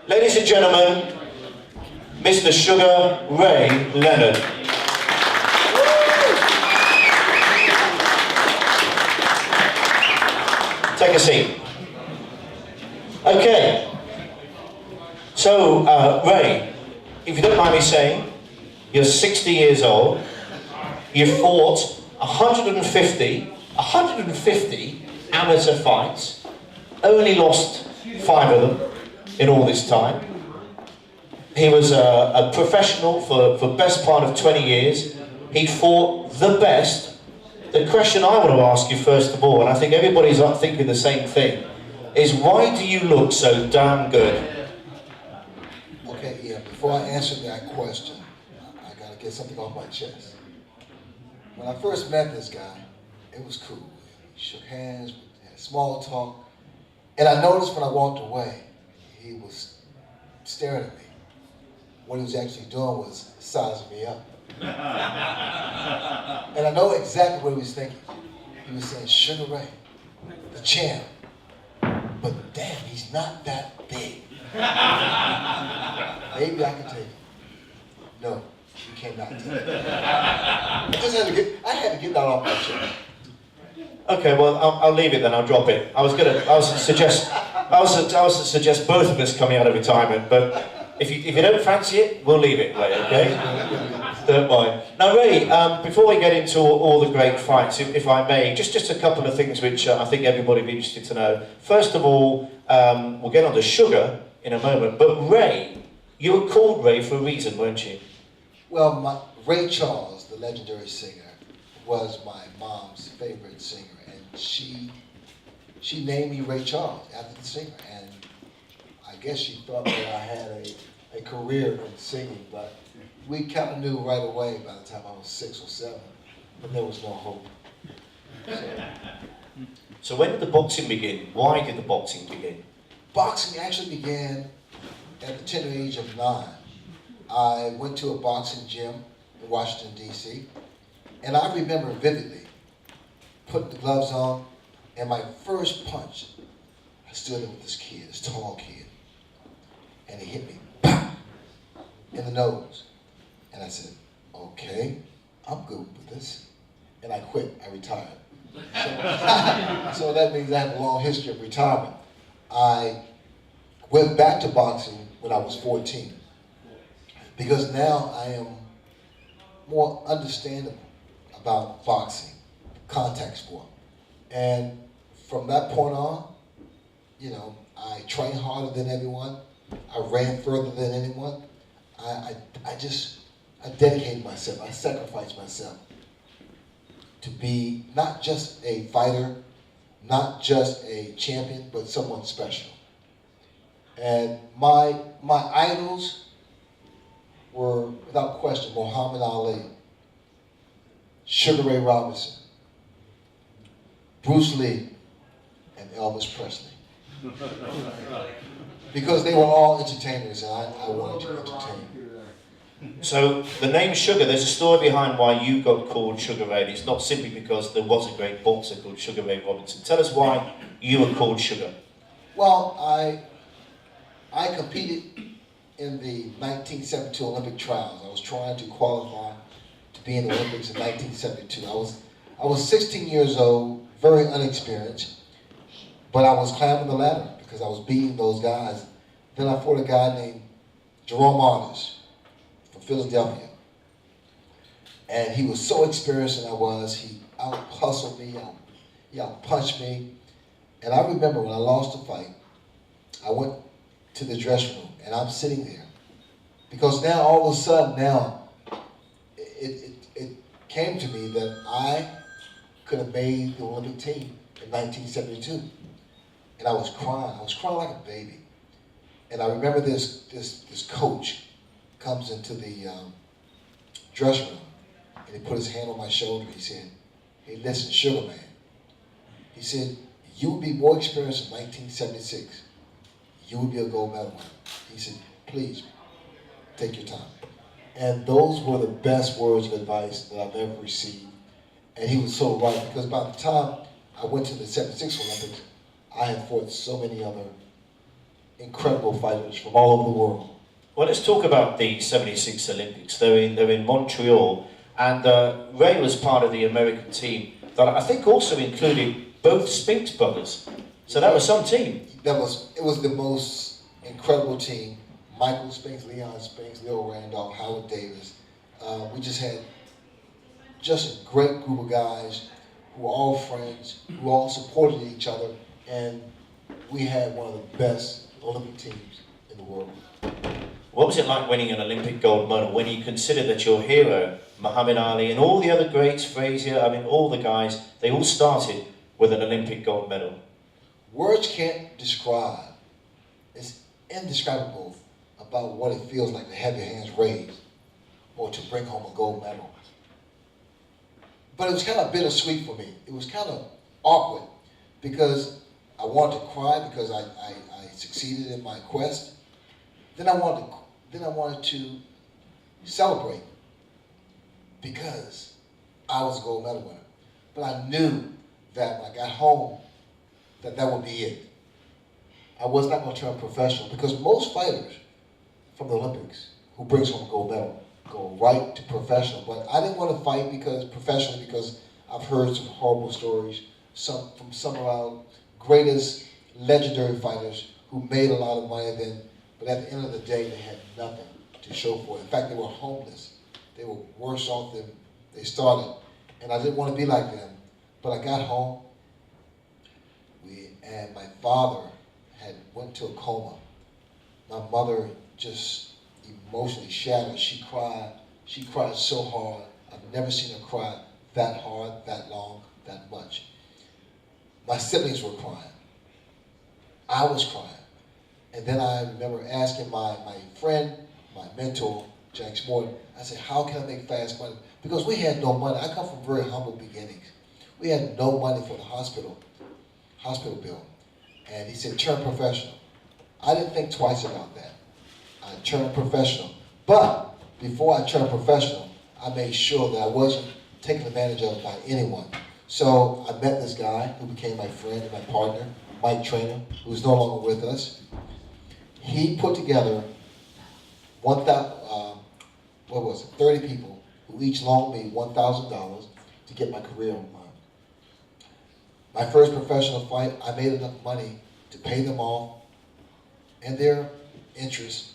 Ladies and gentlemen, Mr. Sugar Ray Leonard. Take a seat. Okay. So, Ray, if you don't mind me saying, you're 60 years old, you fought 150 amateur fights, only lost 5 of them in all this time. He was a professional for best part of 20 years. He fought the best. The question I want to ask you first of all, and I think everybody's thinking the same thing, is why do you look so damn good? Okay, yeah, before I answer that question, I gotta get something off my chest. When I first met this guy, it was cool. We shook hands, we had small talk, and I noticed when I walked away, he was staring at me. What he was actually doing was sizing me up. And I know exactly what he was thinking. He was saying, Sugar Ray, the champ, but damn, he's not that big. Maybe I can take it. No, you cannot take it. I had to get that off my chest. Okay, well, I'll leave it then. I'll drop it. I was to suggest both of us coming out of retirement, but if you don't fancy it, we'll leave it, Ray. Okay? Don't mind. Now, Ray, before we get into all the great fights, if I may, just a couple of things which I think everybody would be interested to know. First of all, we'll get on to Sugar in a moment, but Ray, you were called Ray for a reason, weren't you? Well, Ray Charles, the legendary singer, was my mom's favorite singer, and she named me Ray Charles after the singer, and I guess she thought that I had a career in singing, but we kind of knew right away by the time I was 6 or 7, but there was no hope. So when did the boxing begin? Why did the boxing begin? Boxing actually began at the tender age of 9. I went to a boxing gym in Washington, D.C., and I remember vividly putting the gloves on, and my first punch, I stood up with this kid, this tall kid, and he hit me, pow, in the nose. And I said, okay, I'm good with this. And I quit, I retired. So that means I have a long history of retirement. I went back to boxing when I was 14, because now I am more understandable about boxing, contact sport. And from that point on, you know, I trained harder than everyone. I ran further than anyone. I dedicated myself, I sacrificed myself to be not just a fighter, not just a champion, but someone special. And my idols were, without question, Muhammad Ali, Sugar Ray Robinson, Bruce Lee, and Elvis Presley. Because they were all entertainers, and I wanted to entertain. So the name Sugar, there's a story behind why you got called Sugar Ray. It's not simply because there was a great boxer called Sugar Ray Robinson. Tell us why you were called Sugar. Well, I competed in the 1972 Olympic trials. I was trying to qualify to be in the Olympics in 1972. I was 16 years old, very inexperienced, but I was climbing the ladder because I was beating those guys. Then I fought a guy named Jerome Artis from Philadelphia. And he was so experienced than I was. He out-hustled me, he out-punched me. And I remember when I lost the fight, I went to the dressing room and I'm sitting there. Because now, all of a sudden, now, it came to me that I could have made the Olympic team in 1972. And I was crying like a baby. And I remember this coach comes into the dressing room and he put his hand on my shoulder. He said, hey, listen, Sugar Man. He said, you would be more experienced in 1976. You would be a gold medal winner. He said, please, take your time. And those were the best words of advice that I've ever received. And he was so right, because by the time I went to the 76 Olympics, I had fought so many other incredible fighters from all over the world. Well, let's talk about the '76 Olympics. They're in Montreal, and Ray was part of the American team that I think also included both Spinks brothers. So that was some team. It was the most incredible team. Michael Spinks, Leon Spinks, Lil Randolph, Howard Davis. We just had just a great group of guys who were all friends, who all supported each other, and we had one of the best Olympic teams in the world. What was it like winning an Olympic gold medal when you consider that your hero, Muhammad Ali, and all the other greats, Frazier, I mean all the guys, they all started with an Olympic gold medal? Words can't describe, it's indescribable about what it feels like to have your hands raised or to bring home a gold medal. But it was kind of bittersweet for me. It was kind of awkward because I wanted to cry because I succeeded in my quest. Then I wanted to celebrate because I was a gold medal winner. But I knew that when I got home, that would be it. I was not going to turn professional because most fighters from the Olympics who brings home a gold medal go right to professional. But I didn't want to fight professionally because I've heard some horrible stories from some of our greatest legendary fighters who made a lot of money then, but at the end of the day, they had nothing to show for it. In fact, they were homeless. They were worse off than they started. And I didn't want to be like them. But I got home, and my father had went to a coma. My mother just emotionally shattered. She cried so hard. I've never seen her cry that hard, that long, that much. My siblings were crying. I was crying. And then I remember asking my friend, my mentor, Jack Morton, I said, how can I make fast money? Because we had no money. I come from very humble beginnings. We had no money for the hospital bill. And he said, turn professional. I didn't think twice about that. I turned professional. But before I turned professional, I made sure that I wasn't taken advantage of by anyone. So I met this guy who became my friend and my partner, Mike Trainer, who's no longer with us. He put together 30 people who each loaned me $1,000 to get my career on. My first professional fight, I made enough money to pay them off and their interest,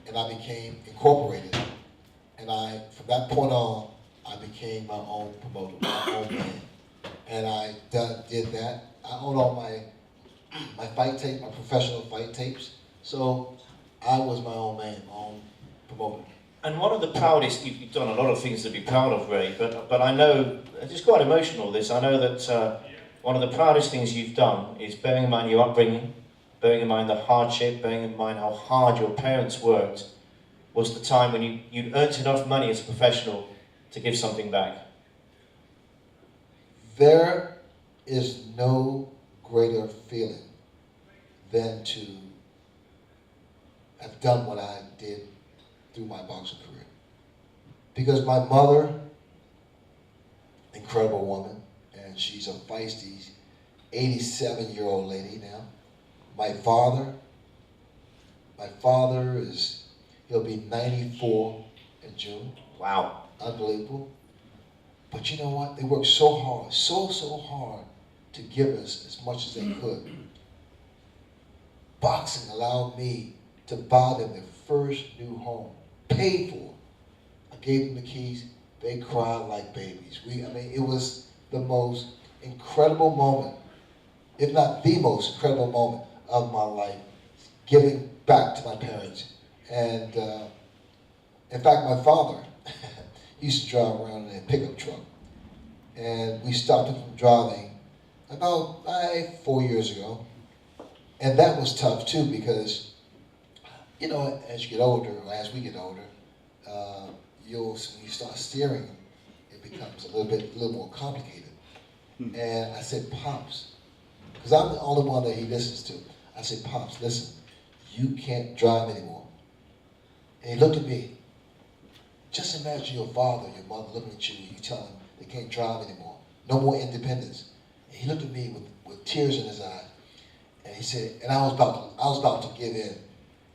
and I became incorporated. And from that point on, I became my own promoter, my own man. And I did that. I own all my fight tapes, my professional fight tapes. So I was my own man, my own promoter. And one of the proudest, you've done a lot of things to be proud of, Ray, but I know, it's quite emotional this, I know that one of the proudest things you've done is bearing in mind your upbringing, bearing in mind the hardship, bearing in mind how hard your parents worked, was the time when you earned enough money as a professional to give something back. There is no greater feeling than to have done what I did through my boxing career. Because my mother, incredible woman, and she's a feisty 87-year-old lady now. My father he'll be 94 in June. Wow. Unbelievable. But you know what? They worked so hard, so hard to give us as much as they could. Boxing allowed me to buy them their first new home, paid for. I gave them the keys. They cried like babies. It was the most incredible moment, if not the most incredible moment of my life, giving back to my parents. And in fact, my father used to drive around in a pickup truck. And we stopped him from driving about 4 years ago. And that was tough too because, you know, as you get older, or as we get older, when you start steering, it becomes a little more complicated. And I said, Pops, because I'm the only one that he listens to. I said, Pops, listen, you can't drive anymore. And he looked at me. Just imagine your father, your mother looking at you and you tell them they can't drive anymore. No more independence. And he looked at me with tears in his eyes. And he said, and I was about to give in.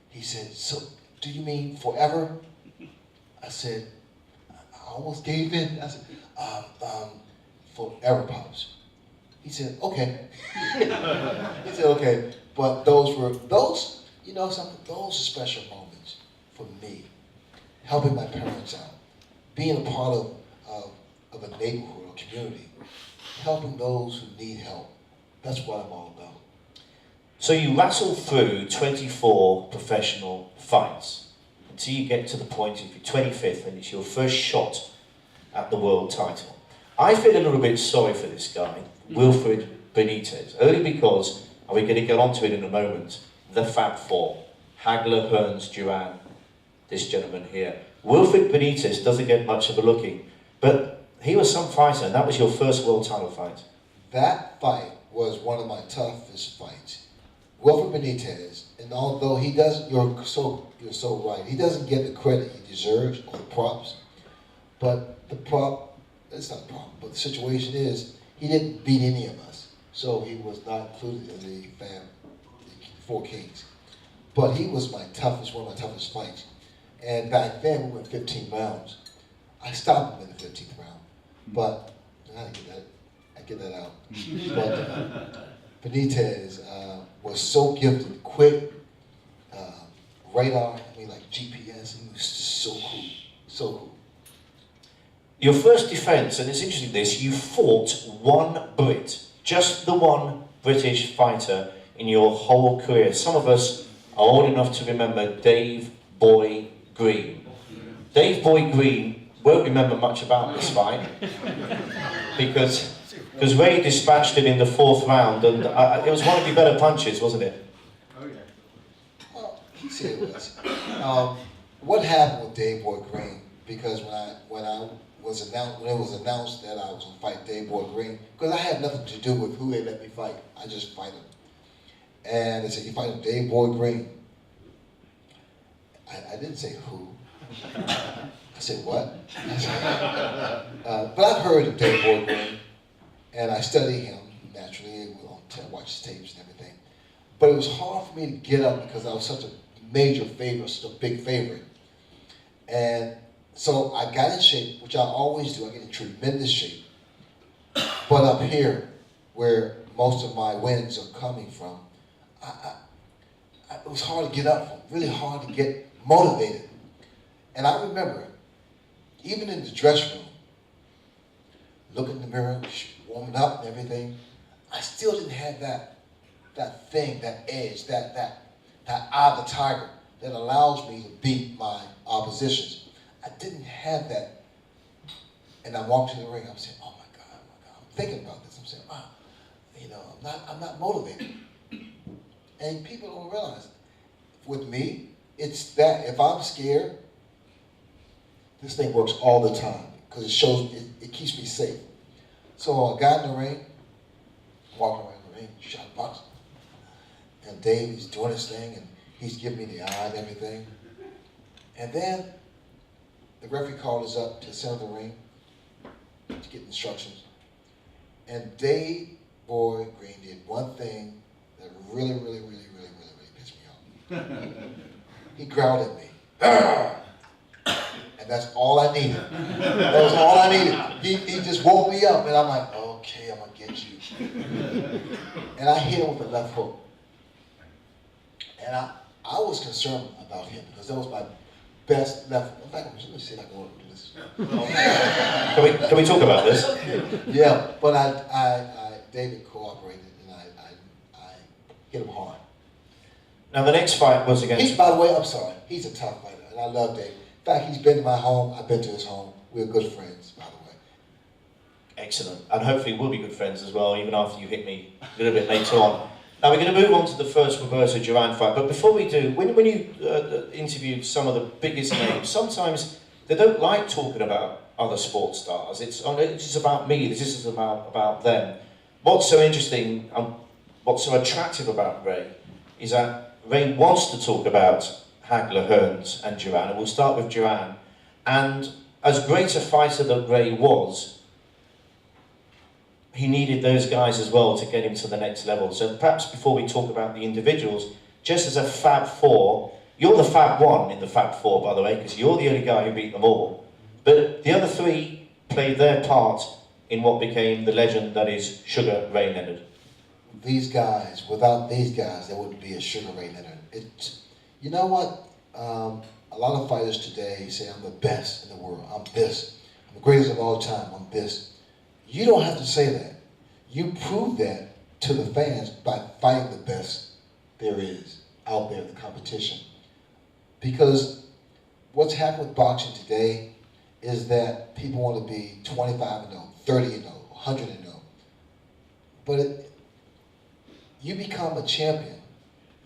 He said, so do you mean forever? I said, I almost gave in. I said, forever, Pops. He said, okay. He said, okay. But those, you know something, those are special moments for me. Helping my parents out. Being a part of a neighborhood or community. Helping those who need help. That's what I'm all about. So you rattle through 24 professional fights until you get to the point of your 25th and it's your first shot at the world title. I feel a little bit sorry for this guy, Wilfred Benitez, only because, and we're going to get onto it in a moment, the Fab Four, Hagler, Hearns, Duran, this gentleman here. Wilfred Benitez doesn't get much of a looking, but he was some fighter, and that was your first world title fight. That fight was one of my toughest fights. Wilfred Benitez, and although he doesn't, you're so right, he doesn't get the credit he deserves or the props, but the prop, it's not a problem, but the situation is, he didn't beat any of us, so he was not included in the Four Kings. But he was my toughest, one of my toughest fights. And back then, we went 15 rounds. I stopped him in the 15th round, but I get that out. But Benitez was so gifted, quick, radar, I mean like GPS, he was just so cool, so cool. Your first defence, and it's interesting this, you fought one Brit, just the one British fighter in your whole career. Some of us are old enough to remember Dave Boy Green. Dave Boy Green won't remember much about this fight because Ray dispatched him in the 4th round, and it was one of your better punches, wasn't it? Oh yeah. Well, he said it was. What happened with Dave Boy Green? Because when it was announced that I was going to fight Dave Boy Green, because I had nothing to do with who they let me fight. I just fight him. And they said, you fight Dave Boy Green. I didn't say who. I said, what? But I've heard of Dave Boy Green, and I study him naturally, watch his tapes and everything. But it was hard for me to get up because I was such a major favorite, such a big favorite. And so I got in shape, which I always do. I get in tremendous shape. But up here, where most of my wins are coming from, it was hard to get up from, really hard to get motivated. And I remember, even in the dressing room, looking in the mirror, warming up and everything, I still didn't have that thing, that edge, that eye of the tiger that allows me to beat my oppositions. I didn't have that. And I walked in the ring, I'm saying, oh my God. I'm thinking about this. I'm saying, wow, I'm not motivated. And people don't realize, with me, it's that if I'm scared, this thing works all the time because it keeps me safe. So I got in the ring, walking around the ring, shot boxing. And Dave, he's doing his thing and he's giving me the eye and everything. And then the referee called us up to the center of the ring to get instructions. And Dave Boy Green did one thing that really pissed me off. He growled at me. Arr! And that's all I needed. That was all I needed. He just woke me up and I'm like, okay, I'm gonna get you. And I hit him with a left hook. And I was concerned about him because that was my best left. In fact, let me see if I can do this. Can we talk about this? Yeah, but David cooperated and I hit him hard. Now the next fight was against... By the way, I'm sorry, he's a tough fighter and I love David. In fact, he's been to my home, I've been to his home. We're good friends, by the way. Excellent. And hopefully we'll be good friends as well, even after you hit me a little bit later on. Now we're going to move on to the first Roberto Duran fight, but before we do, when you interview some of the biggest names, sometimes they don't like talking about other sports stars. It's just about me, this is about them. What's so interesting and what's so attractive about Ray is that Ray wants to talk about Hagler, Hearns and Duran, and we'll start with Duran. And as great a fighter that Ray was, he needed those guys as well to get him to the next level. So perhaps before we talk about the individuals, just as a Fab Four, you're the Fab One in the Fab Four, by the way, because you're the only guy who beat them all. But the other three played their part in what became the legend that is Sugar Ray Leonard. These guys, without these guys, there wouldn't be a Sugar Ray Leonard. You know what? A lot of fighters today say, I'm the best in the world. I'm this. I'm the greatest of all time. I'm this. You don't have to say that. You prove that to the fans by fighting the best there is out there in the competition. Because what's happened with boxing today is that people want to be 25-0, 30-0, 100-0. But you become a champion.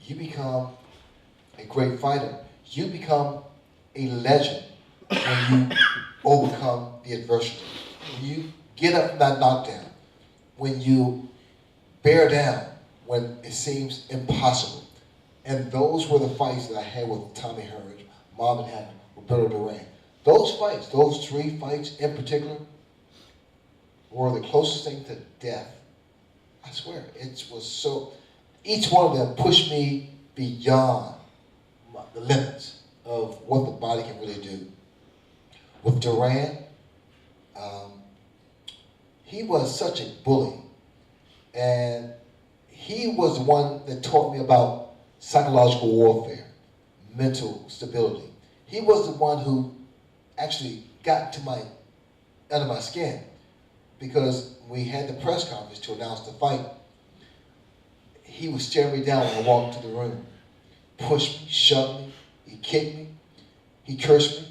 You become a great fighter. You become a legend when you overcome the adversity. When you get up from that knockdown. When you bear down when it seems impossible. And those were the fights that I had with Tommy Hearns, Marvin Hatton, Roberto Duran. Those fights, those three fights in particular, were the closest thing to death. I swear, it was so, each one of them pushed me beyond the limits of what the body can really do. With Duran, he was such a bully, and he was the one that taught me about psychological warfare, mental stability. He was the one who actually got to under my skin, because we had the press conference to announce the fight. He would stare me down when I walked into the room, push me, shove me, he kicked me, he cursed me.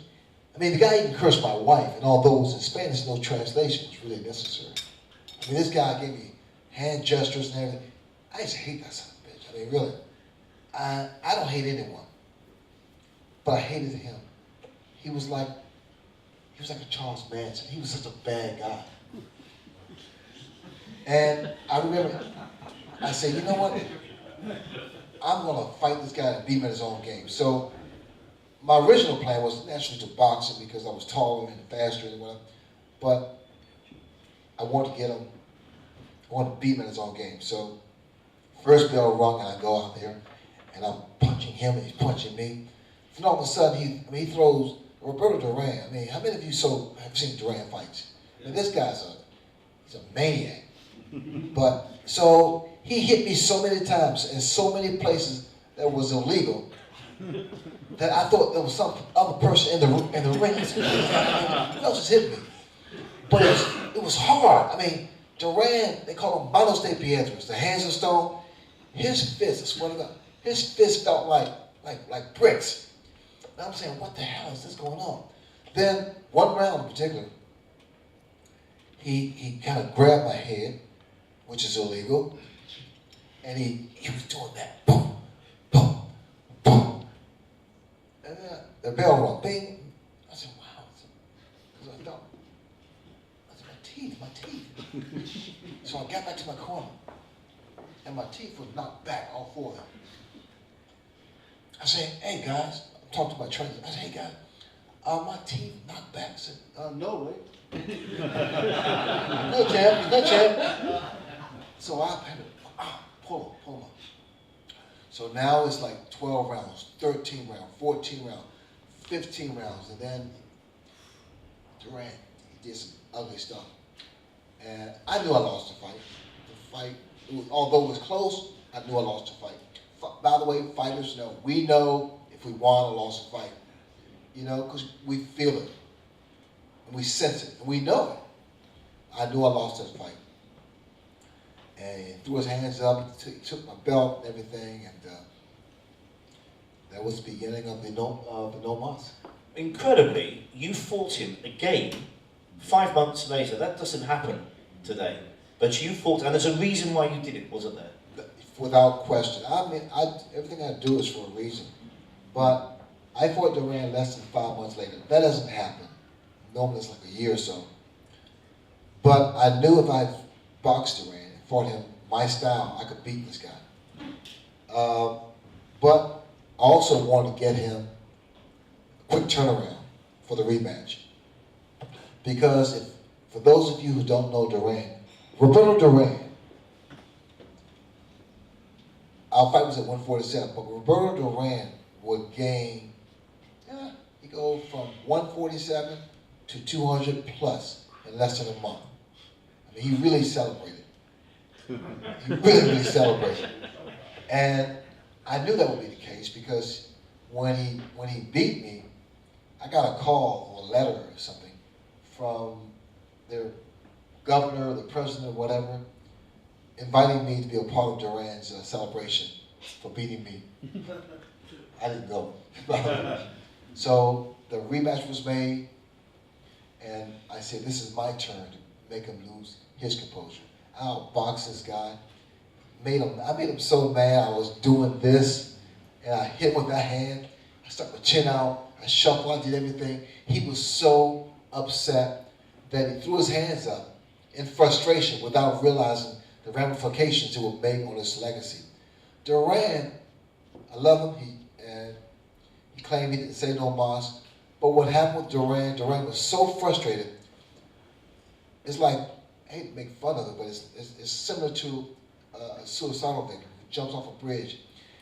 I mean, the guy even cursed my wife, and although it was in Spanish, no translation was really necessary. I mean, this guy gave me hand gestures and everything. I used to hate that son of a bitch. I mean, really. I don't hate anyone, but I hated him. He was like a Charles Manson. He was such a bad guy. And I remember, I said, you know what? I'm going to fight this guy and beat him at his own game. So my original plan was naturally to box him because I was taller and faster and whatever. But I wanted to get him, I wanted to beat him at his own game. So first bell rung and I go out there and I'm punching him and he's punching me. And all of a sudden he throws Roberto Duran. I mean, how many of you have seen Duran fights? I mean, this guy's he's a maniac. But so he hit me so many times in so many places that was illegal that I thought there was some other person in the ring. Who else is hitting me? But it was hard. I mean, Duran, they call him Manos de Piedras, the hands of stone. His fist, I swear to God, his fist felt like bricks. And I'm saying, what the hell is this going on? Then one round in particular, he kind of grabbed my head, which is illegal, and he was doing that, boom, boom, boom. And then the bell rung, bing. I said, wow. Because I thought, my teeth. So I got back to my corner, and my teeth were knocked back, all four of them. I said, hey guys, I'm talking to my trainer. I said, hey guys, are my teeth knocked back? I said, no, Ray. No, champ. So I had to pull him. So now it's like 12 rounds, 13 rounds, 14 rounds, 15 rounds, and then Duran, he did some ugly stuff. And I knew I lost the fight. The fight, although it was close, I knew I lost the fight. By the way, fighters know. We know if we won or lost a fight. You know, because we feel it. And we sense it. And we know it. I knew I lost that fight. And he threw his hands up, he took my belt and everything, and that was the beginning of the no mas. Incredibly, you fought him again 5 months later. That doesn't happen today. But you fought, and there's a reason why you did it, wasn't there? Without question. I mean, everything I do is for a reason. But I fought Duran less than 5 months later. That doesn't happen. Normally it's like a year or so. But I knew if I boxed Duran and fought him my style, I could beat this guy. But I also wanted to get him a quick turnaround for the rematch. Because for those of you who don't know Duran, Roberto Duran, our fight was at 147, but Roberto Duran would gain, he go from 147 to 200 plus in less than a month. I mean, he really celebrated. He really celebrated. And I knew that would be the case because when he beat me, I got a call or a letter or something from their governor, the president, or whatever, inviting me to be a part of Duran's celebration for beating me. I didn't go. So the rematch was made, and I said, this is my turn to make him lose his composure. I outboxed this guy. I made him so mad. I was doing this, and I hit him with that hand. I stuck my chin out. I shuffled. I did everything. He was so upset that he threw his hands up in frustration without realizing the ramifications it would make on his legacy. Duran, I love him. He claimed he didn't say no mas. But what happened with Duran was so frustrated. It's like, I hate to make fun of it, but it's similar to a suicidal victim who jumps off a bridge,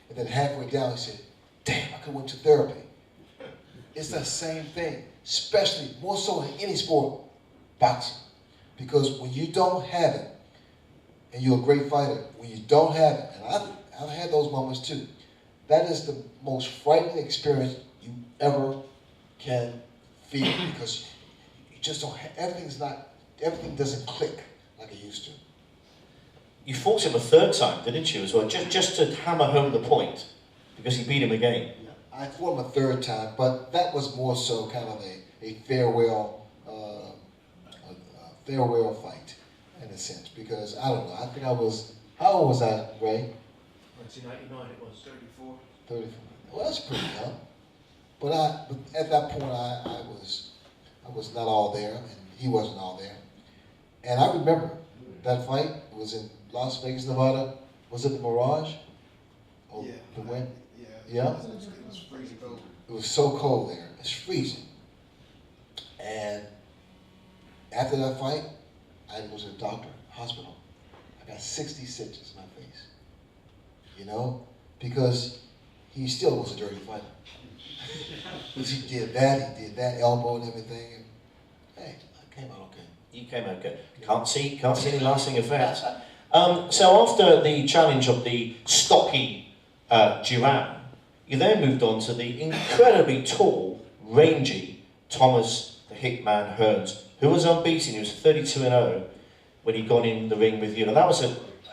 and then halfway down he said, damn, I could have went to therapy. It's the same thing, especially more so in any sport, boxing. Because when you don't have it, and you're a great fighter, when you don't have it, and I've had those moments too, that is the most frightening experience you ever can feel, because you just don't have, everything doesn't click like it used to. You fought him a third time, didn't you, as well? Just to hammer home the point, because he beat him again. I fought him a third time, but that was more so kind of a farewell fight, in a sense, because I don't know, I think I was, how old was I, Ray? 1999, it was 34. 34. Well, that's pretty young. But at that point, I was not all there, and he wasn't all there. And I remember that fight was in Las Vegas, Nevada. Was it the Mirage? Oh, Yeah. The wind? Yeah. Yeah? It was freezing cold. It was so cold there. It's freezing. And after that fight, I was at a doctor, hospital. I got 60 stitches in my face. You know? Because he still was a dirty fighter. Because he did that elbow and everything. And, hey, I came out okay. You came out good. Can't see any lasting effects. So after the challenge of the stocky Duran, you then moved on to the incredibly tall, rangy Thomas the Hitman Hearns, who was unbeaten. He was 32-0 when he got in the ring with you. Now that was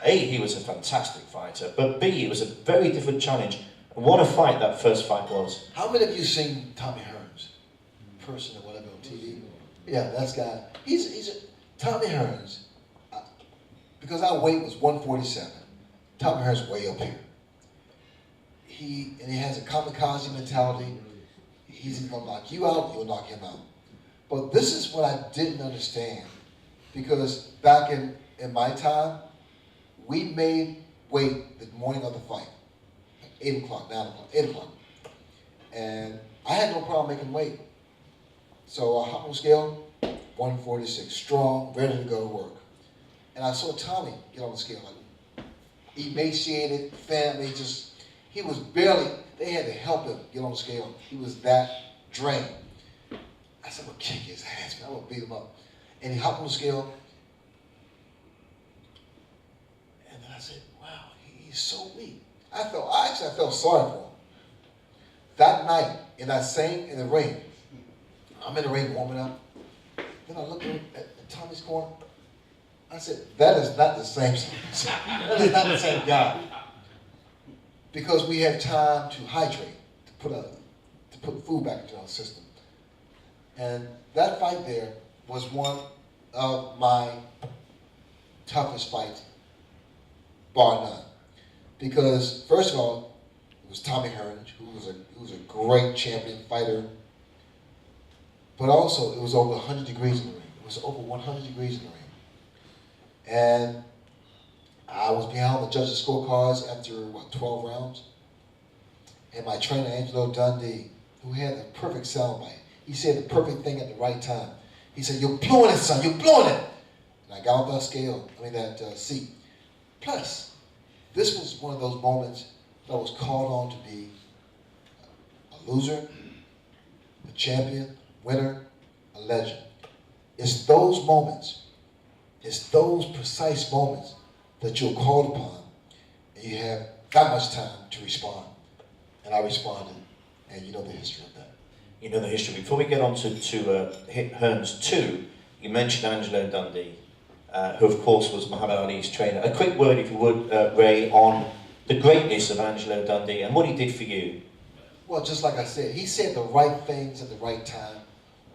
he was a fantastic fighter, but B, it was a very different challenge. And what a fight that first fight was. How many of you seen Tommy Hearns? Person or whatever on TV? Yeah, that's guy. Tommy Hearns, because our weight was 147. Tommy Hearns way up here. He has a kamikaze mentality. He's either gonna knock you out, you'll knock him out. But this is what I didn't understand, because back in my time, we made weight the morning of the fight, like 8 o'clock, 9 o'clock, 8 o'clock. And I had no problem making weight. So I hopped on the scale, 146, strong, ready to go to work. And I saw Tommy get on the scale, like emaciated, family, he was barely, they had to help him get on the scale. He was that drained. I said, I'm gonna kick his ass, man, I'm gonna beat him up. And he hopped on the scale, and then I said, wow, he's so weak. I felt sorry for him. That night, in the ring, I'm in the ring warming up. Then I looked at Tommy's corner. I said, that is not the same. That is not the same guy. Because we had time to hydrate, to put food back into our system. And that fight there was one of my toughest fights, bar none. Because first of all, it was Tommy Hearns, who was a great champion fighter. But also, it was over 100 degrees in the ring. It was over 100 degrees in the ring. And I was behind the judges' scorecards after, 12 rounds. And my trainer, Angelo Dundee, who had the perfect soundbite, he said the perfect thing at the right time. He said, you're blowing it, son, you're blowing it. And I got off that scale, that seat. Plus, this was one of those moments that I was called on to be a loser, a champion, winner, a legend. It's those moments, it's those precise moments that you're called upon, and you have that much time to respond. And I responded, and you know the history of that. You know the history. Before we get on to Hearns 2, you mentioned Angelo Dundee, who of course was Muhammad Ali's trainer. A quick word, if you would, Ray, on the greatness of Angelo Dundee and what he did for you. Well, just like I said, he said the right things at the right time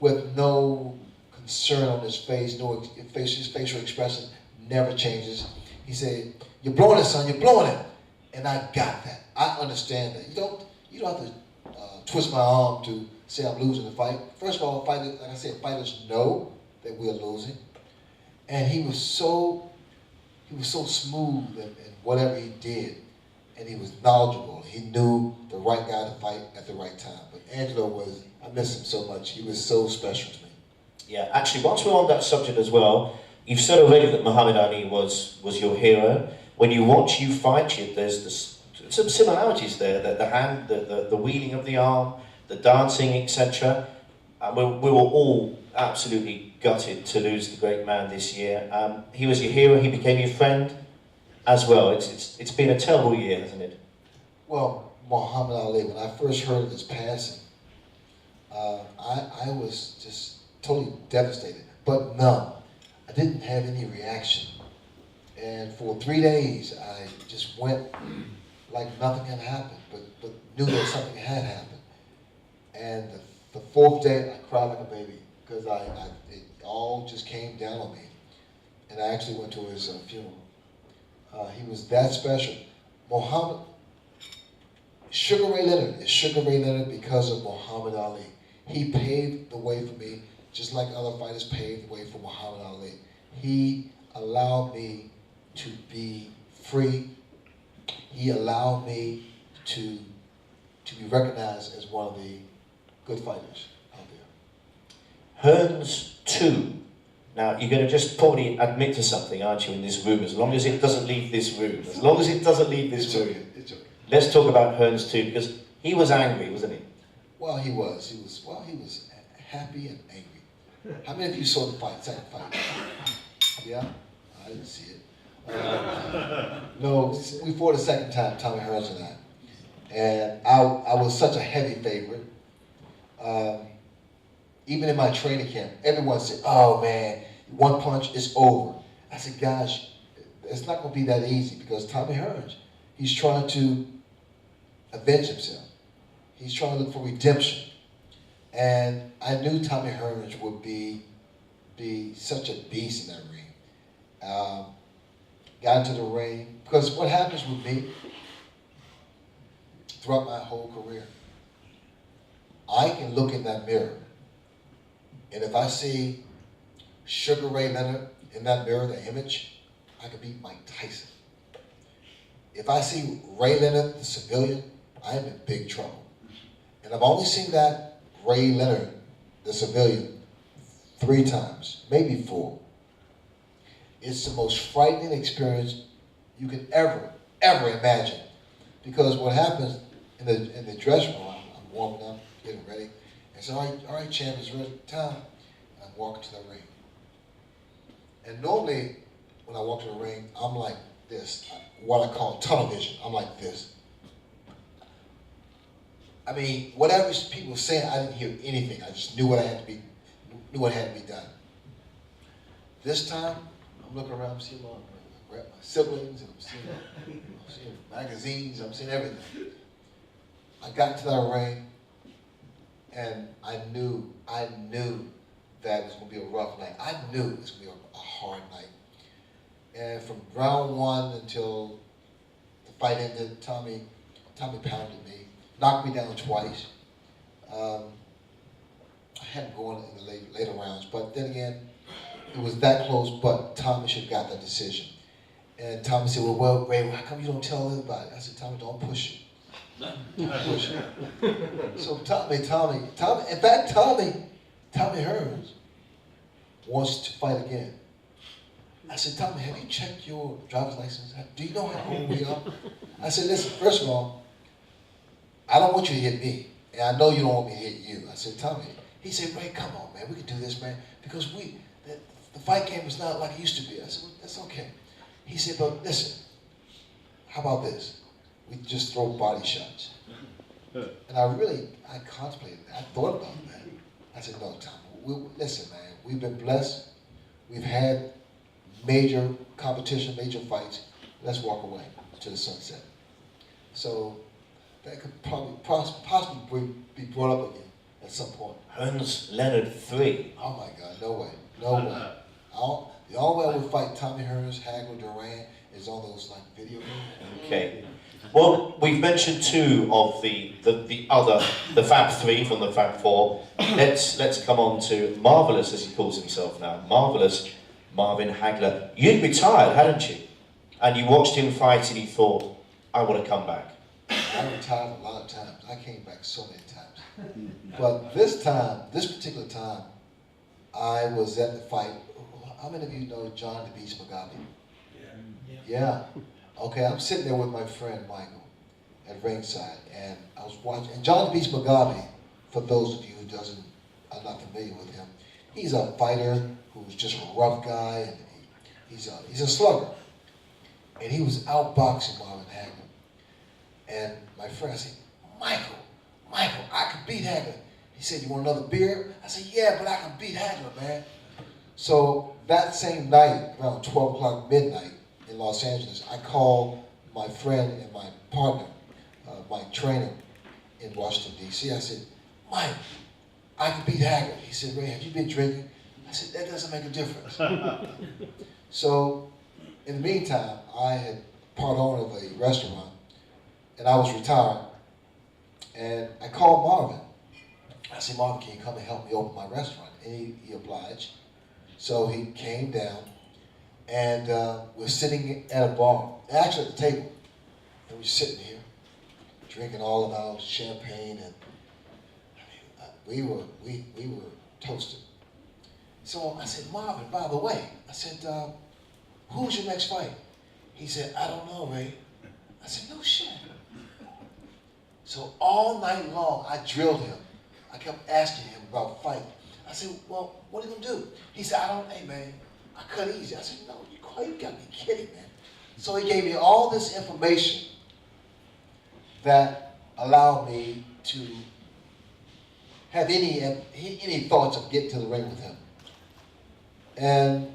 with no concern on his face, his facial expression never changes. He said, "You're blowing it, son, you're blowing it." And I got that. I understand that. You don't have to twist my arm to say I'm losing the fight. First of all, fighters, like I said, fighters know that we're losing. And he was so smooth in whatever he did. And he was knowledgeable. He knew the right guy to fight at the right time. But Angelo I miss him so much. He was so special to me. Yeah, actually, once we're on that subject as well, you've said already that Muhammad Ali was your hero. When you watch you fight, there's some similarities there. The hand, the wheeling of the arm, the dancing, etc. We were all absolutely gutted to lose the great man this year. He was your hero. He became your friend as well. It's been a terrible year, hasn't it? Well, Muhammad Ali, when I first heard of his passing, I was just totally devastated, but numb. I didn't have any reaction. And for 3 days, I just went like nothing had happened, but knew that something had happened. And the 4th day, I cried like a baby because it all just came down on me. And I actually went to his funeral. He was that special. Sugar Ray Leonard is Sugar Ray Leonard because of Muhammad Ali. He paved the way for me, just like other fighters paved the way for Muhammad Ali. He allowed me to be free. He allowed me to be recognized as one of the good fighters out there. Hearns 2. Now, you're going to just probably admit to something, aren't you, in this room, as long as it doesn't leave this room. As long as it doesn't leave this room. It's okay. Let's talk about Hearns 2, because he was angry, wasn't he? Well, he was happy and angry. How many of you saw the fight, second fight? Yeah? I didn't see it. No, we fought a second time, Tommy Hearns and I. And I was such a heavy favorite. Even in my training camp, everyone said, "Oh man, one punch, it's over." I said, "Gosh, it's not going to be that easy because Tommy Hearns, he's trying to avenge himself. He's trying to look for redemption." And I knew Tommy Hearns would be such a beast in that ring. Got into the ring, because what happens with me throughout my whole career, I can look in that mirror, and if I see Sugar Ray Leonard in that mirror, the image, I could beat Mike Tyson. If I see Ray Leonard, the civilian, I'm in big trouble. And I've only seen that Ray Leonard, the civilian, 3 times, maybe 4. It's the most frightening experience you could ever imagine. Because what happens in the dressing room, I'm warming up, getting ready, and so, all right, champ, it's ready, time. I'm walking to the ring. And normally, when I walk to the ring, I'm like this, what I call tunnel vision. I'm like this. I mean, whatever people were saying, I didn't hear anything. I just knew what had to be done. This time, I'm looking around, I'm seeing my siblings, and I'm seeing magazines, I'm seeing everything. I got to that ring, and I knew that it was going to be a rough night. I knew it was going to be a hard night. And from round 1 until the fight ended, Tommy pounded me, knocked me down twice. I hadn't gone in the later rounds, but then again, it was that close, but Tommy should have got that decision. And Tommy said, well, Ray, how come you don't tell everybody? I said, Tommy, don't push it. Don't push it. So Tommy, in fact, Tommy Hearns wants to fight again. I said, Tommy, have you checked your driver's license? Do you know how old we are? I said, listen, first of all, I don't want you to hit me. And I know you don't want me to hit you. I said, Tommy. He said, Ray, come on, man. We can do this, man. Because the fight game is not like it used to be. I said, well, that's okay. He said, but listen, how about this? We just throw body shots. And I contemplated that. I thought about that. I said, no, Tom, listen, man, we've been blessed. We've had major competition, major fights. Let's walk away to the sunset. So that could probably possibly be brought up again at some point. Mr Leonard 3. Oh my God, no way, no way. The only way I would fight Tommy Hearns, Hagler, Duran is on those like video games. Okay. Well, we've mentioned two of the Fab 3 from the Fab 4. Let's come on to Marvelous, as he calls himself now. Marvelous Marvin Hagler. You'd retired, hadn't you? And you watched him fight and you thought, I want to come back. I retired a lot of times. I came back so many times. But this particular time, I was at the fight. How many of you know John the Beast Mugabe? Yeah. Okay, I'm sitting there with my friend Michael at ringside, and I was watching. And John the Beast Mugabe, for those of you who are not familiar with him, he's a fighter who's just a rough guy, and he's a slugger. And he was outboxing Marvin Hagler. And my friend said, Michael, I can beat Hagler. He said, you want another beer? I said, yeah, but I can beat Hagler, man. So that same night, around 12 o'clock midnight in Los Angeles, I called my friend and my partner, my trainer in Washington, D.C. I said, Mike, I can beat Hagler. He said, Ray, have you been drinking? I said, that doesn't make a difference. So in the meantime, I had part owner of a restaurant, and I was retired. And I called Marvin. I said, Marvin, can you come and help me open my restaurant? And he obliged. So he came down, and we're sitting at a bar, actually at the table. And we're sitting here, drinking all of our champagne, and we were toasted. So I said, Marvin, by the way, I said, who's your next fight? He said, I don't know, Ray. I said, no shit. So all night long, I drilled him. I kept asking him about fight. I said, well, what are you gonna do? He said, hey man, I cut easy. I said, no, you gotta be kidding, man. So he gave me all this information that allowed me to have any thoughts of getting to the ring with him. And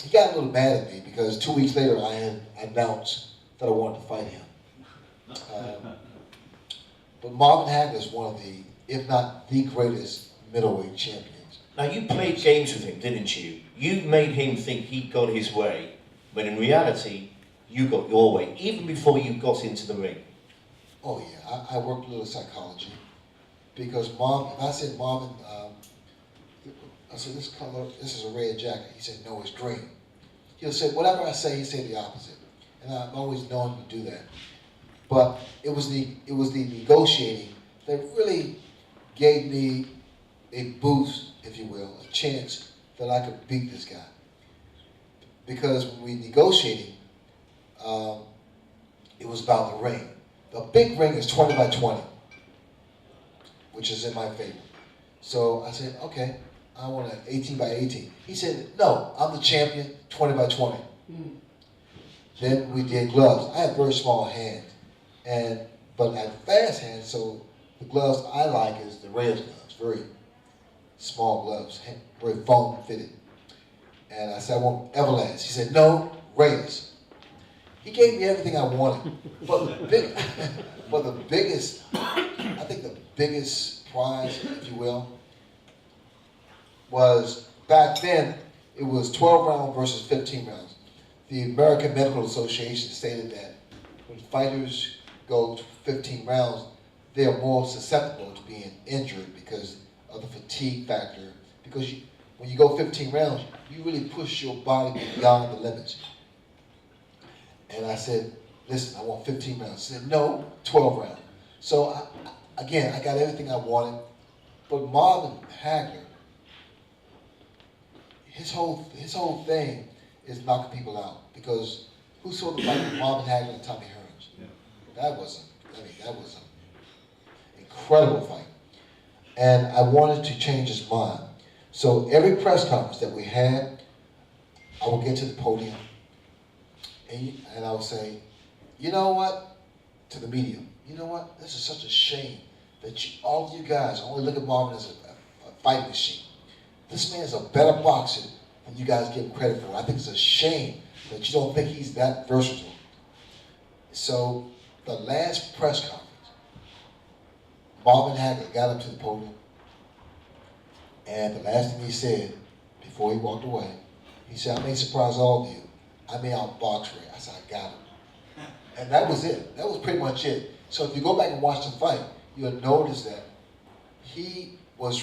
he got a little mad at me because 2 weeks later I had announced that I wanted to fight him. But Marvin Hagler is one of the, if not the greatest middleweight champions. Now you played games with him, didn't you? You made him think he got his way, when in reality, you got your way, even before you got into the ring. Oh yeah, I worked a little psychology. Because Marvin, if I said, Marvin, I said, this is a red jacket. He said, no, it's green. He'll say, whatever I say, he'll say the opposite. And I've always known him to do that. But it was the negotiating that really gave me a boost, if you will, a chance that I could beat this guy. Because when we negotiated, it was about the ring. The big ring is 20 by 20, which is in my favor. So I said, okay, I want an 18 by 18. He said, no, I'm the champion, 20 by 20. Then we did gloves. I have very small hands, but I have fast hands, so the gloves I like is the Reyes gloves, very small gloves, very foam fitted. And I said, I want Everlast. He said, no, Reyes. He gave me everything I wanted. But the biggest, I think the biggest prize, if you will, was back then, it was 12 rounds versus 15 rounds. The American Medical Association stated that when fighters go to 15 rounds, they are more susceptible to being injured because of the fatigue factor. Because when you go 15 rounds, you really push your body beyond the limits. And I said, listen, I want 15 rounds. He said, no, 12 rounds. So again, I got everything I wanted. But Marvin Hagler, his whole thing is knocking people out. Because who saw the fight with Marvin Hagler and Tommy Hearns? Yeah. That was an incredible fight. And I wanted to change his mind. So every press conference that we had, I would get to the podium and I would say, you know what, to the media, you know what, this is such a shame that all of you guys only look at Marvin as a fighting machine. This man is a better boxer than you guys give him credit for. I think it's a shame that you don't think he's that versatile. So the last press conference, Marvin Hagler got up to the podium, and the last thing he said before he walked away, he said, I may surprise all of you. I may outbox Ray. I said, I got him. And that was it. That was pretty much it. So if you go back and watch the fight, you'll notice that he was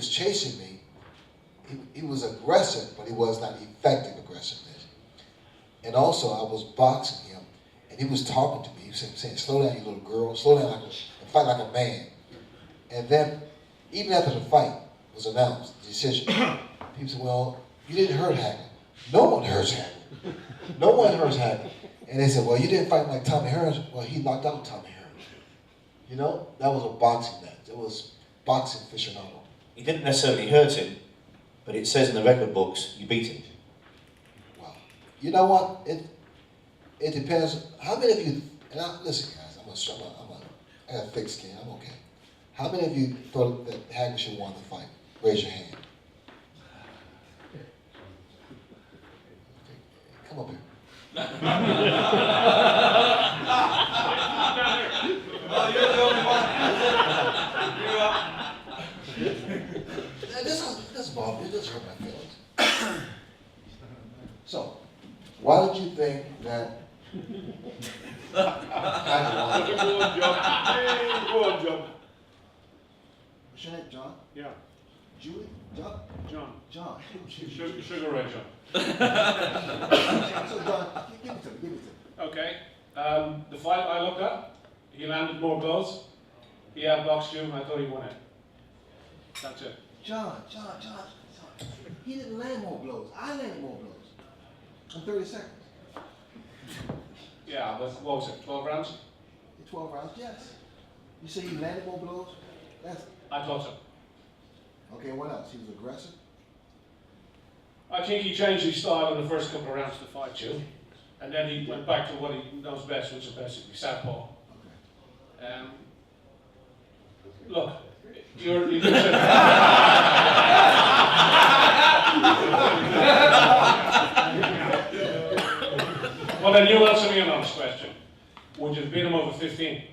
chasing me. He was aggressive, but he was not effective aggressiveness. And also, I was boxing him, and he was talking to me. He was saying, slow down, you little girl. Slow down and fight like a man. And then, even after the fight was announced, the decision, people said, well, you didn't hurt Hagler. No one hurts Hagler. No one hurts Hagler. And they said, well, you didn't fight like Tommy Hearns. Well, he knocked out Tommy Hearns. You know, that was a boxing match. It was boxing aficionado. You didn't necessarily hurt him, but it says in the record books you beat him. Wow. You know what? It depends. How many of you? And listen, guys. I got thick skin. I'm okay. How many of you thought that Hagler should have won the fight? Raise your hand. Come up here. Oh, you're the only one. You're up. This bother me. This hurt my feelings. So, why did you think that? What's your name, John? Yeah. Julie? John? John. John. Sugar Ray John. So, John, give it to me. Okay. The fight I looked at, he landed more blows. He outboxed you, and I thought he won it. That's it. John. He didn't land more blows. I landed more blows. In 30 seconds. Yeah, but what was it, 12 rounds? In 12 rounds, yes. You say he landed more blows? I thought so. Okay, what else? He was aggressive? I think he changed his style in the first couple of rounds to fight you. And then he went back to what he knows best, which is basically southpaw. Okay. Look, you said... Well, then you answer me an honest question. Would you have beat him over 15?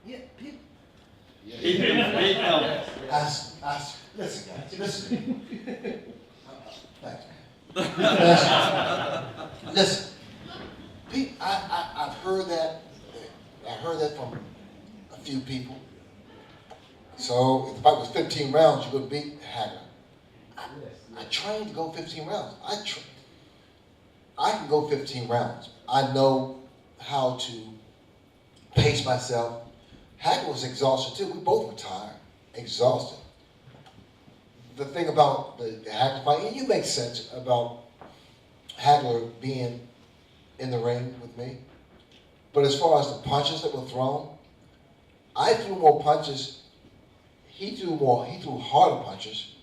Yeah, people. He didn't beat him. Listen, guys, listen. Thanks, man. Listen. I've heard that. I heard that from a few people. So if the fight was 15 rounds, you would beat Hagler. I trained to go 15 rounds. I can go 15 rounds. I know how to pace myself. Hagler was exhausted too. We both were tired, exhausted. The thing about the Hagler fight, and you make sense about Hagler being in the ring with me. But as far as the punches that were thrown, I threw more punches. He threw harder punches.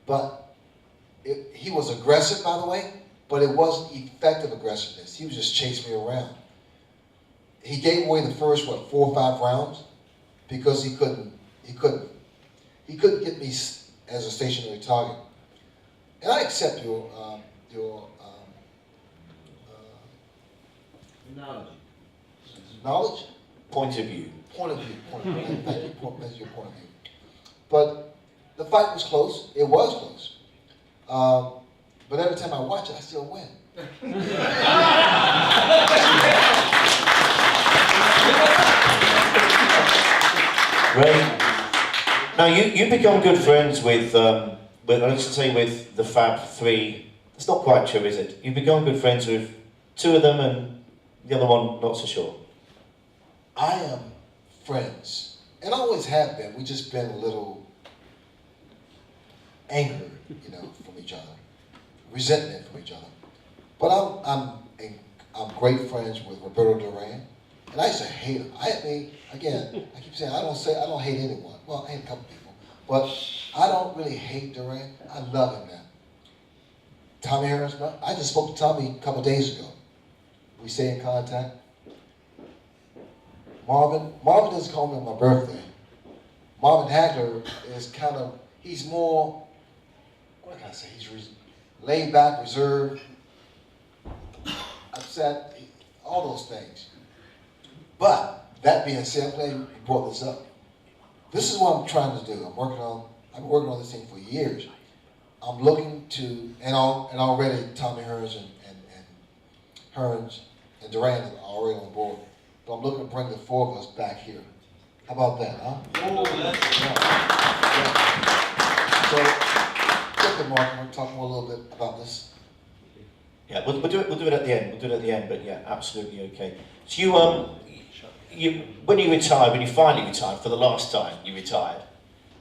But he was aggressive, by the way, but it wasn't effective aggressiveness. He was just chasing me around. He gave away the first, 4 or 5 rounds because he couldn't get me as a stationary target. And I accept your knowledge? Point of view. Point of view. Thank you. That's your point of view. But the fight was close. It was close. But every time I watch it, I still win. Ray, now you become good friends with let's say with the Fab Three. It's not quite true, is it? You've become good friends with 2 of them, and the other one not so sure. I am friends, and I always have been. We just been a little anger, you know, from each other, resentment from each other. But I'm great friends with Roberto Duran, and I used to hate him. I mean, again, I keep saying I don't hate anyone. Well, I hate a couple people, but I don't really hate Duran. I love him now. Tommy Harris, I just spoke to Tommy a couple days ago. We stay in contact. Marvin doesn't call me on my birthday. Marvin Hagler is kind of, he's more, what can I say, he's laid back, reserved, upset, all those things. But that being said, I'm glad you brought this up. This is what I'm trying to do. I've been working on this thing for years. I'm looking to, and already Tommy Hearns and Duran are already on board. But I'm looking to bring the four of us back here. How about that, huh? So, quickly, Mark, we're talking a little bit about this. Yeah, we'll do it at the end. We'll do it at the end. But yeah, absolutely okay. So when you retired, when you finally retired for the last time, you retired.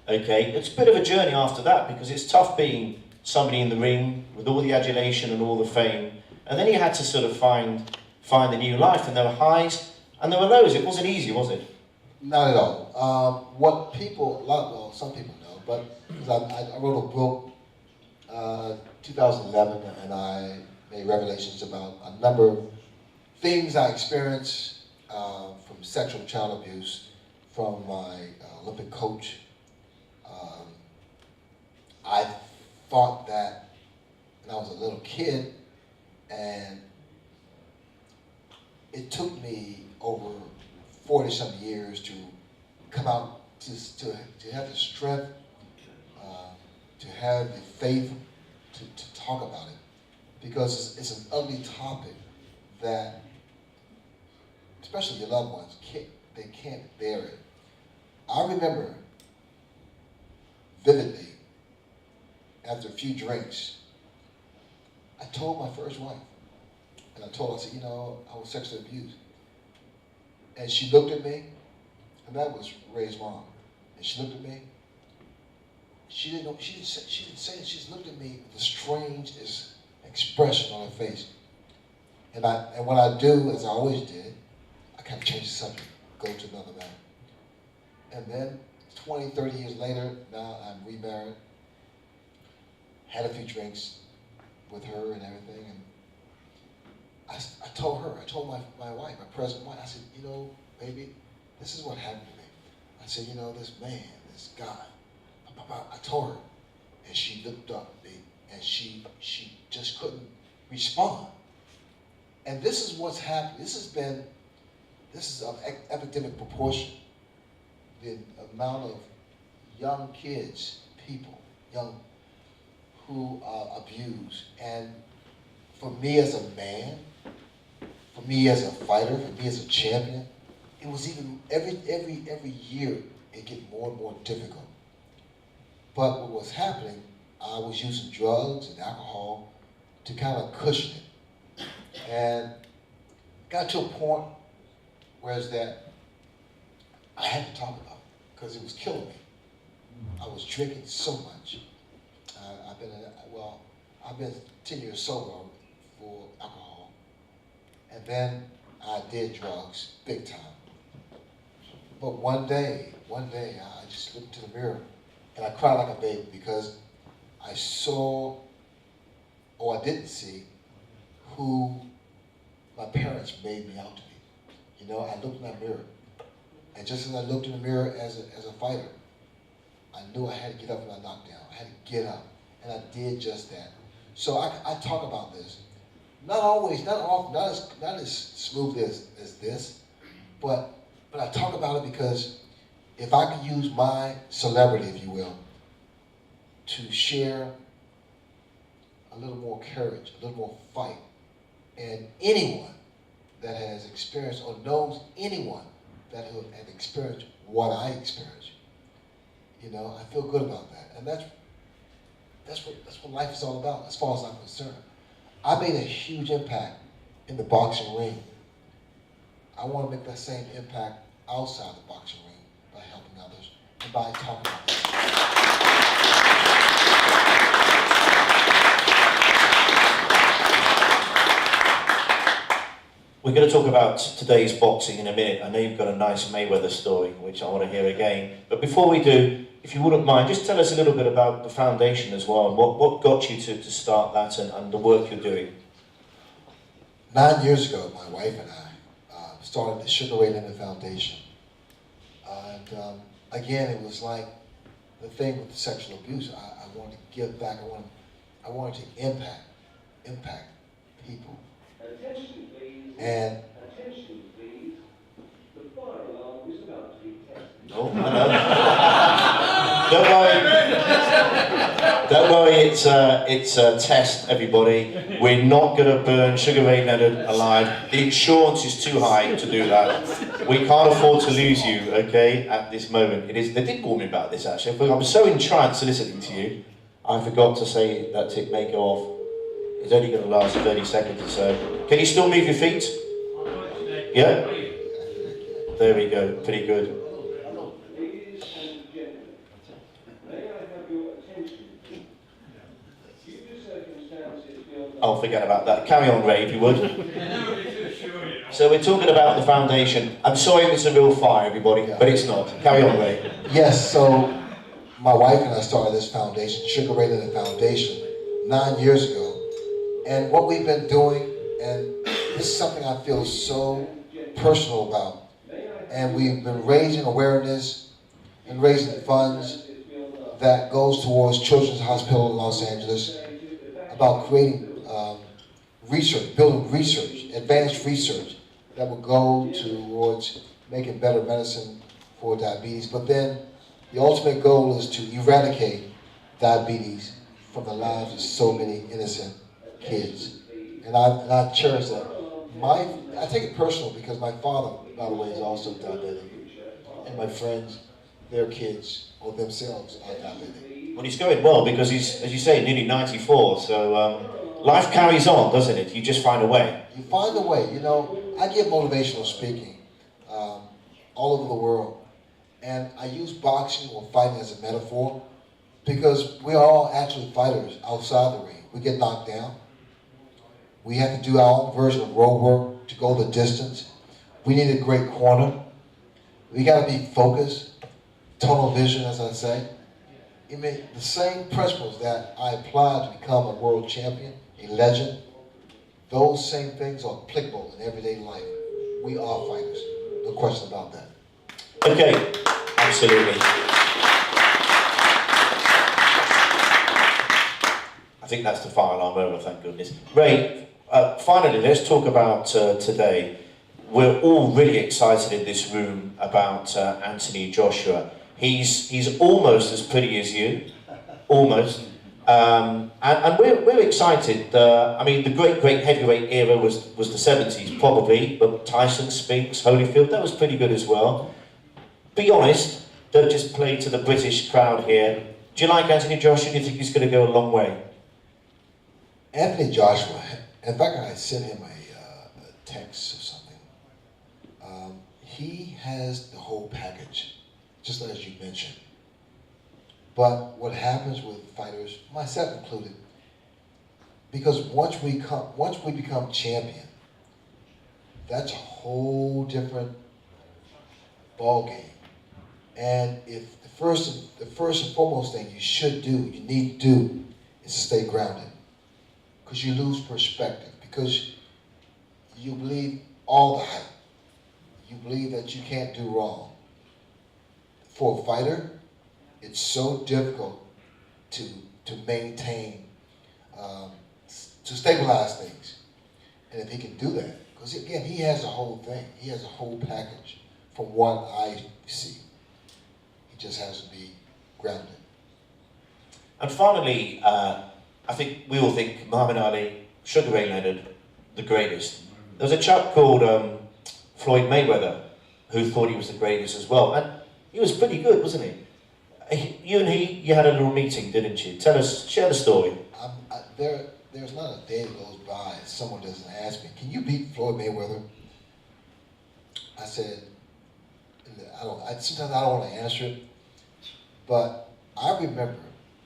Okay, it's a bit of a journey after that because it's tough being somebody in the ring with all the adulation and all the fame, and then you had to sort of find a new life, and there were highs and there were lows. It wasn't easy, was it? Not at all. What people, some people know, but I wrote a book, 2011, and I made revelations about a number of things I experienced from sexual child abuse from my Olympic coach. I thought that when I was a little kid, and it took me over 40-something years to come out, to have the strength, to have the faith to talk about it. Because it's an ugly topic that, especially your loved ones, they can't bear it. I remember vividly, after a few drinks, I told my first wife, and I told her, I said, you know, I was sexually abused. And she looked at me, and that was Ray's mom. And she looked at me. She didn't say it. She just looked at me with the strangest expression on her face. And what I do, as I always did, I kind of change the subject, go to another man. And then 20, 30 years later, now I'm remarried, had a few drinks with her and everything, and I told my wife, my present wife, I said, you know, baby, this is what happened to me. I said, you know, this man, this guy, I told her, and she looked up at me, and she just couldn't respond. And this is what's happened. This is of epidemic proportion. The amount of young kids, young who are abused. And for me as a man, for me as a fighter, for me as a champion, it was even every year it get more and more difficult. But what was happening, I was using drugs and alcohol to kind of cushion it. And got to a point where it's that I had to talk about it because it was killing me. I was drinking so much. I've been 10 years sober for alcohol. And then I did drugs big time. But one day, I just looked into the mirror and I cried like a baby because I saw, or I didn't see, who my parents made me out to be. You know, I looked in that mirror. And just as I looked in the mirror as a fighter, I knew I had to get up from my knockdown. I had to get up. And I did just that. So I talk about this. Not always, not often, not as smooth as this, but I talk about it because if I could use my celebrity, if you will, to share a little more courage, a little more fight, and anyone that has experienced or knows anyone that has experienced what I experienced, you know, I feel good about that. And that's what life is all about, as far as I'm concerned. I made a huge impact in the boxing ring. I want to make that same impact outside the boxing ring by helping others and by talking about this. We're going to talk about today's boxing in a minute. I know you've got a nice Mayweather story, which I want to hear again. But before we do, if you wouldn't mind, just tell us a little bit about the foundation as well, and what got you to start that and the work you're doing. 9 years ago, my wife and I started the Sugar Ray Leonard Foundation. And again, it was like the thing with the sexual abuse. I wanted to give back. I wanted to impact people. Attention, please. And Attention, please. The fire alarm is about to be tested. Oh, I know. Don't worry. Don't worry, it's a test, everybody. We're not going to burn Sugar Ray Leonard alive. The insurance is too high to do that. We can't afford to lose you, okay, at this moment. They did warn me about this, actually. But I'm so entranced listening to you, I forgot to say that it may go off. It's only going to last 30 seconds or so. Can you still move your feet? Yeah? There we go, pretty good. Ladies and gentlemen, may I have your attention? Due to circumstances beyond the... I'll forget about that. Carry on, Ray, if you would. So we're talking about the foundation. I'm sorry if it's a real fire, everybody, but it's not. Carry on, Ray. yes, so my wife and I started this foundation, Sugar Ray Leonard Foundation, 9 years ago. And what we've been doing, and this is something I feel so personal about, and we've been raising awareness and raising funds that goes towards Children's Hospital in Los Angeles about creating research, building research, advanced research that will go towards making better medicine for diabetes. But then the ultimate goal is to eradicate diabetes from the lives of so many innocent kids. And I cherish that. I take it personal because my father, by the way, is also diabetic. And my friends, their kids or themselves are diabetic. Well, he's going well because he's, as you say, nearly 94, so life carries on, doesn't it? You just find a way. You find a way. You know, I give motivational speaking all over the world. And I use boxing or fighting as a metaphor because we are all actually fighters outside the ring. We get knocked down. We have to do our own version of road work to go the distance. We need a great corner. We got to be focused, tunnel vision, as I say. I mean, the same principles that I applied to become a world champion, a legend, those same things are applicable in everyday life. We are fighters, no question about that. Okay, absolutely. I think that's the fire alarm over, thank goodness. Ray, finally, let's talk about today. We're all really excited in this room about Anthony Joshua. He's almost as pretty as you, almost. And we're excited. I mean, the great heavyweight era was the 70s, probably, but Tyson, Spinks, Holyfield, that was pretty good as well. Be honest, don't just play to the British crowd here. Do you like Anthony Joshua? Do you think he's going to go a long way? Anthony Joshua, in fact, I sent him a text or something. He has the whole package, just as you mentioned. But what happens with fighters, myself included, because once we become champion, that's a whole different ball game. And if the first and foremost thing you should do, you need to do, is to stay grounded. Because you lose perspective, because you believe all the hype. You believe that you can't do wrong. For a fighter, it's so difficult to maintain, to stabilize things. And if he can do that, because again, he has a whole thing. He has a whole package from what I see. He just has to be grounded. And finally, I think we all think Muhammad Ali, Sugar Ray Leonard, the greatest. There was a chap called Floyd Mayweather who thought he was the greatest as well. And he was pretty good, wasn't he? You and you had a little meeting, didn't you? Tell us, share the story. There's not a day that goes by and someone doesn't ask me, can you beat Floyd Mayweather? I said, sometimes I don't want to answer it, but I remember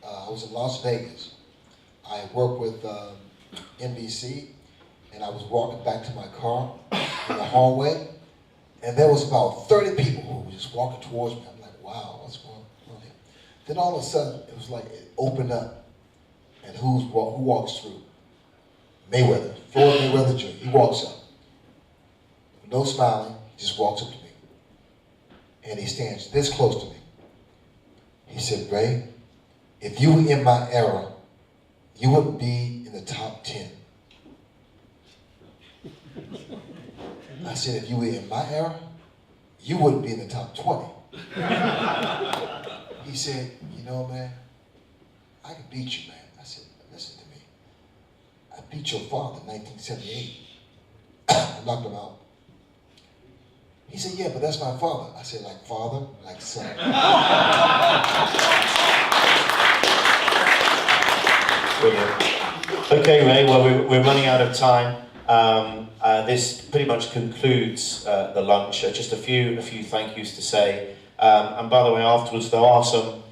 I was in Las Vegas. I worked with NBC, and I was walking back to my car in the hallway, and there was about 30 people who were just walking towards me. I'm like, wow, what's going on here? Then all of a sudden, it was like it opened up, and who walks through? Mayweather, Floyd Mayweather Jr. He walks up. No smiling, he just walks up to me. And he stands this close to me. He said, Ray, if you were in my era, you wouldn't be in the top 10. I said, if you were in my era, you wouldn't be in the top 20. He said, you know, man, I can beat you, man. I said, listen to me. I beat your father in 1978. I knocked him out. He said, yeah, but that's my father. I said, like father, like son. Brilliant. Okay, Ray, well, we're running out of time. This pretty much concludes the lunch. Just a few thank yous to say. And by the way, afterwards, there are some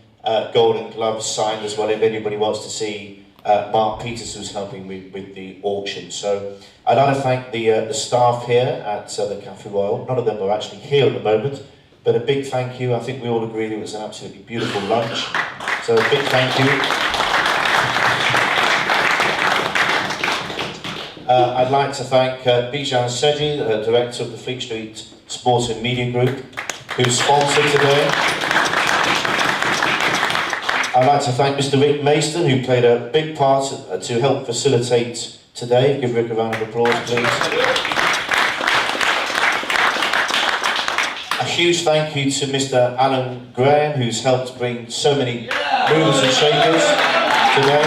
golden gloves signed as well, if anybody wants to see Mark Peters, who's helping me with the auction. So I'd like to thank the staff here at the Cafe Royal. None of them are actually here at the moment, but a big thank you. I think we all agreed it was an absolutely beautiful lunch. So a big thank you. I'd like to thank Bijan Seji, the director of the Fleet Street Sports and Media Group, who sponsored today. I'd like to thank Mr Rick Mason, who played a big part to help facilitate today. Give Rick a round of applause, please. A huge thank you to Mr Alan Graham, who's helped bring so many movers and shakers today.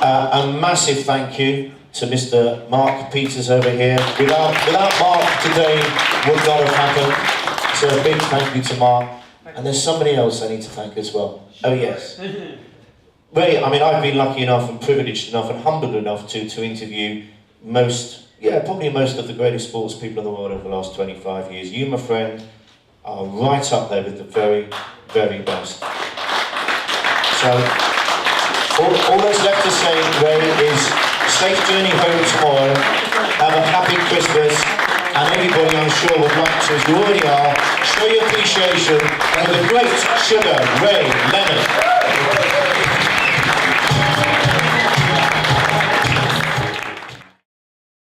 A massive thank you to Mr Mark Peters over here. Without Mark, today would not have happened. So a big thank you to Mark. And there's somebody else I need to thank as well. Oh yes. Ray, I mean, I've been lucky enough and privileged enough and humbled enough to interview probably most of the greatest sports people in the world over the last 25 years. You, my friend, are right up there with the very, very best. So, all that's left to say, Ray, is safe journey home tomorrow, have a happy Christmas, and everybody, I'm sure, would like to, as you already are, show your appreciation for the great Sugar Ray Leonard.